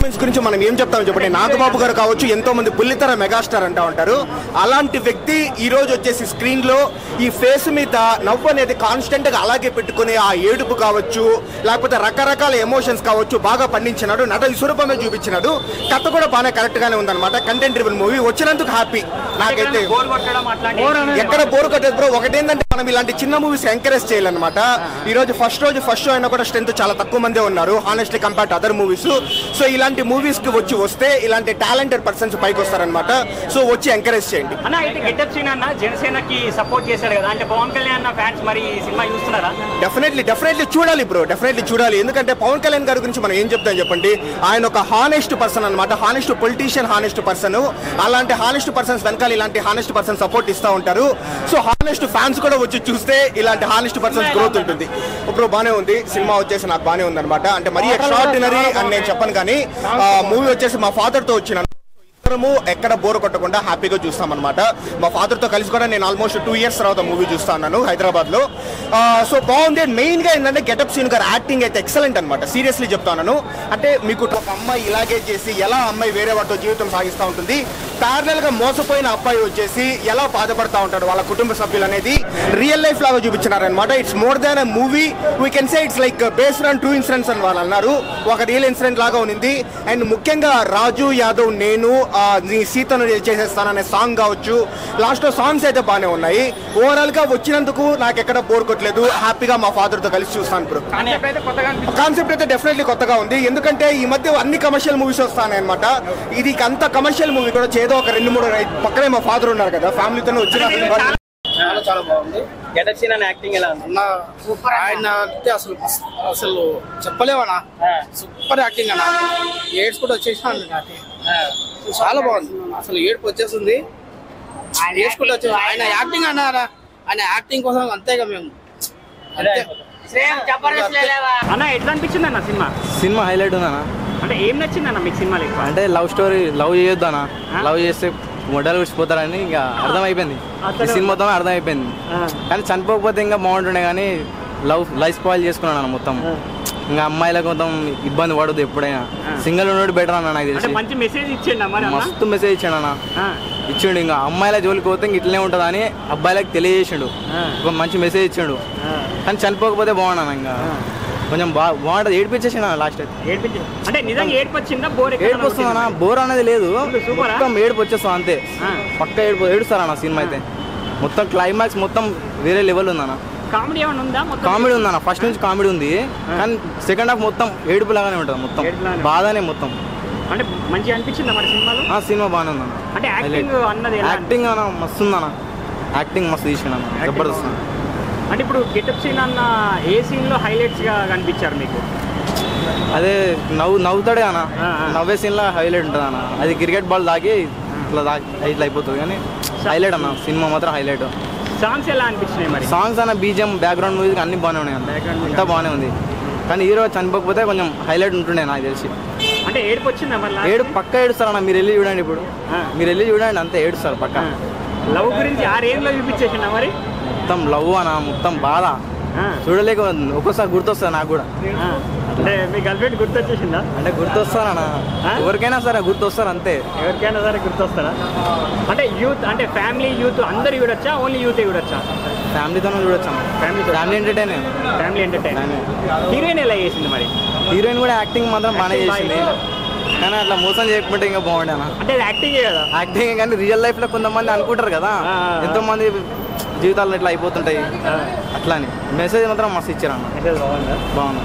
Performance గురించి మనం ఏం చెప్తామని చెప్పండి. నాగబాబు గారు కావచ్చు, ఎంతో మంది బుల్లితెర మెగాస్టార్ అంటూ ఉంటారు. అలాంటి వ్యక్తి ఈ రోజు వచ్చేసి స్క్రీన్ లో ఈ ఫేస్ మీద నవ్వు అనేది కాన్స్టెంట్ గా అలాగే పెట్టుకుని ఆ ఏడుపు కావచ్చు, లేకపోతే రకరకాల ఎమోషన్స్ కావచ్చు బాగా పండించినాడు. నట విశ్వరూపమే చూపించినాడు. కథ కూడా బాగా కరెక్ట్ గానే ఉందన్నమాట. కంటెంట్ డ్రివెన్ మూవీ వచ్చినందుకు హ్యాపీ. నాకైతే ఎక్కడ బోర్ కొట్టేది బ్రో. ఒకటేంటంటే మనం ఇలాంటి చిన్న మూవీస్ ఎంకరేజ్ చేయాలన్నమాట. ఈ రోజు ఫస్ట్ షో అయినా కూడా స్ట్రెంత్ చాలా తక్కువ మందే ఉన్నారు honestly compare to other movies. So ఇలాంటి మూవీస్ కి వస్తే ఇలాంటి టాలెంటెడ్ పర్సన్స్ పైకి వస్తారనమాట. సో వచ్చి ఎంకరేజ్ చేయండి. జనసేనకి సపోర్ట్ చేశాడు కదా, అంటే పవన్ కళ్యాణ్ ఫ్యాన్స్ మరి సినిమా చూస్తున్నారా? డెఫినెట్లీ చూడాలి బ్రో, డెఫినెట్లీ చూడాలి. ఎందుకంటే పవన్ కళ్యాణ్ గారి గురించి మనం ఏం చెప్తాం చెప్పండి. ఆయన ఒక హానెస్ట్ పర్సన్ అనమాట. Honest politician, honest person. అలాంటి హానెస్ట్ పర్సన్స్ వెనకాల ఇలాంటి హానెస్ట్ పర్సన్ సపోర్ట్ ఇస్తూ ఉంటారు. సో హానెస్ట్ ఫ్యాన్స్ కూడా వచ్చి చూస్తే ఇలాంటి హానెస్ట్ పర్సన్స్ గ్రోత్ ఉంటుంది. ఇప్పుడు బానే ఉంది సినిమా వచ్చేసి, నాకు బానే ఉంది అనమాట. అంటే మరీ ఎక్స్ట్రాడినరీ అని నేను చెప్పను, కానీ మూవీ వచ్చేసి మా ఫాదర్ తో వచ్చిన ఎక్కడ బోర్ కొట్టకుండా హ్యాపీగా చూస్తామన్నమాట. మా ఫాదర్ తో కలిసి కూడా నేను ఆల్మోస్ట్ 2 years తర్వాత మూవీ చూస్తాను హైదరాబాద్ లో. సో బాగుంది. మెయిన్ గా ఏంటంటే గెటప్ సీన్ గారు యాక్టింగ్ అయితే ఎక్సలెంట్ అనమాట. సీరియస్లీ చెప్తాను. అంటే మీకు ఒక అమ్మాయి ఇలాగే చేసి ఎలా అమ్మాయి వేరే వాటితో జీవితం సాగిస్తూ ఉంటుంది, ప్యారలల్ గా మోసపోయిన అబ్బాయి వచ్చేసి ఎలా బాధపడతా ఉంటాడు వాళ్ళ కుటుంబ సభ్యులు అనేది రియల్ లైఫ్ లాగా చూపించినారనమాట. It's more than a movie, we can say it's like based on 2 incidents అని వాళ్ళు అన్నారు. ఒక రియల్ ఇన్సిడెంట్ లాగా ఉంది. అండ్ ముఖ్యంగా రాజు యాదవ్ నేను నీ సీతను చేసేస్తాననే సాంగ్ కావచ్చు, లాస్ట్ లో సాంగ్స్ అయితే బాగానే ఉన్నాయి. ఓవరాల్ గా వచ్చినందుకు నాకు ఎక్కడ బోర్ కొట్టలేదు. హ్యాపీగా మా ఫాదర్ తో కలిసి చూస్తాను బ్రో. కాన్సెప్ట్ అయితే డెఫినెట్లీ కొత్తగా ఉంది. ఎందుకంటే ఈ మధ్య అన్ని కమర్షియల్ మూవీస్ వస్తాయి అనమాట. ఇది అంత కమర్షియల్ మూవీ కూడా ఏదో ఒక 2-3 పక్కనే మా ఫాదర్ ఉన్నారు కదా, ఫ్యామిలీతో వచ్చిన చాలా బాగుంది. యాక్టింగ్ ఎలా ఆయన అంటే అసలు చెప్పలేవన్నా, సూపర్ యాక్టింగ్ అన్న. ఏడ్స్ కూడా వచ్చేసినాను. చాలా బాగుంది. అసలు ఏడుపు వచ్చేస్తుంది. ఆయన యాక్టింగ్ అన్నారా, ఆయన యాక్టింగ్ కోసం అంతేగా మేము అన్న. ఎట్లా అనిపించింది అన్న సినిమా హైలైట్ ఉందన్న. అంటే ఏం నచ్చింది అన్న మీకు సినిమాలో? అంటే లవ్ స్టోరీ, లవ్ చేయొద్దు అన్న. లవ్ చేస్తే మొడ్డలు విడిచిపోతారని ఇంకా అర్థమైపోయింది. ఈ సినిమాతో అర్థమైపోయింది. కానీ చనిపోకపోతే ఇంకా బాగుంటుండే, కానీ లైఫ్ స్పాయిల్ చేసుకున్నాను అన్న మొత్తం. ఇంకా అమ్మాయిలకు మొత్తం ఇబ్బంది పడదు ఎప్పుడైనా. సింగిల్ ఉన్నోడు బెటర్ అన్న నాకు తెలిసి. మంచి మెసేజ్ ఇచ్చిండు, మస్తు మెసేజ్ ఇచ్చాడు అన్న. ఇచ్చిండు. ఇంకా అమ్మాయిల జోలికి పోతే ఇంక ఇట్లనే ఉంటుంది అని అబ్బాయిలకు తెలియజేసిండు. మంచి మెసేజ్ ఇచ్చాడు. కానీ చనిపోకపోతే బాగున్నాను. ఇంకా కొంచెం బాగుంటుంది. ఏడిపించేసాను లాస్ట్ అయితే. అంటే నిజంగా ఏడుపు వచ్చిందా? ఏడుపు వస్తుందన్నా. బోర్ అనేది లేదు, మొత్తం ఏడుపు వచ్చేస్తాం అంతే. పక్క ఏడుస్తారన్న సినిమా అయితే. మొత్తం క్లైమాక్స్ మొత్తం వేరే లెవెల్ ఉందన్న. కామెడీ ఏమైనా ఉందా? కామెడీ ఉందన్న. ఫస్ట్ నుంచి కామెడీ ఉంది, కానీ సెకండ్ హాఫ్ మొత్తం ఏడుపు లాగానే ఉంటుంది. మొత్తం బాధనే మొత్తం. అంటే మంచిగా అనిపించిందా మరి సినిమాలో? సినిమా బాగానే ఉందన్న. అంటే యాక్టింగ్ అన్న మస్తు ఉందన్న. యాక్టింగ్ మస్తు తీసిండు అన్న, జబర్దస్త్. అంటే ఇప్పుడు గెటప్ సీన్ అన్న ఏ సీన్ లో హైలైట్స్ గా కనిపించారు మీకు? అదే నవ్వుతాడే అన్న. నవ్వే సీన్ లో హైలైట్ ఉంటుంది అన్న. అది క్రికెట్ బాల్ దాకి ఇట్లా అయిపోతుంది, కానీ హైలైట్ అన్న. సినిమా మాత్రం హైలైట్. సాంగ్స్ ఎలా అనిపించినాయి మరి? సాంగ్స్ అన్న, బీజిఎం, బ్యాక్గ్రౌండ్ మ్యూజిక్ అన్ని బాగానే ఉన్నాయి అన్న. అంతా బాగానే ఉంది. కానీ హీరో చనిపోకపోతే కొంచెం హైలైట్ ఉంటుండే నాకు తెలిసి. అంటే ఏడుపు వచ్చిందా మరి? ఏడు పక్క ఏడుస్తారు అన్న. మీరు వెళ్ళి చూడండి, ఇప్పుడు మీరు వెళ్ళి చూడండి, అంతే ఏడుస్తారు పక్క. లవ్ గురించి ఆ రేంజ్ లో చూపించేసిందా మరి? మొత్తం లవ్ అన్న, మొత్తం బాధ చూడలేక ఒక్కోసారి గుర్తొస్తుంది నాకు కూడా. అంటే మీ గర్ల్ ఫ్రెండ్ గుర్తొచ్చేసిందా? అంటే గుర్తొస్తారన్నా, ఎవరికైనా సరే గుర్తొస్తారు అంతే. ఎవరికైనా సరే గుర్తొస్తారా? అంటే యూత్, అంటే ఫ్యామిలీ యూత్ అందరు చూడొచ్చా? ఓన్లీ యూత్ చూడొచ్చా? ఫ్యామిలీతోనే చూడొచ్చా. Family entertain. హీరోయిన్ ఎలా చేసింది మరి? హీరోయిన్ కూడా యాక్టింగ్ మాత్రం బాగానే చేసింది, కానీ అట్లా మోసం చేయకపోతే ఇంకా బాగుండే అన్న. అంటే యాక్టింగ్ కదా, యాక్టింగ్. కానీ రియల్ లైఫ్ లో కొంతమంది అనుకుంటారు కదా, ఎంతో మంది జీవితాల్లో ఇట్లా అయిపోతుంటాయి అట్లా అని. మెసేజ్ మాత్రం మస్తు ఇచ్చారన్న. బాగుంది.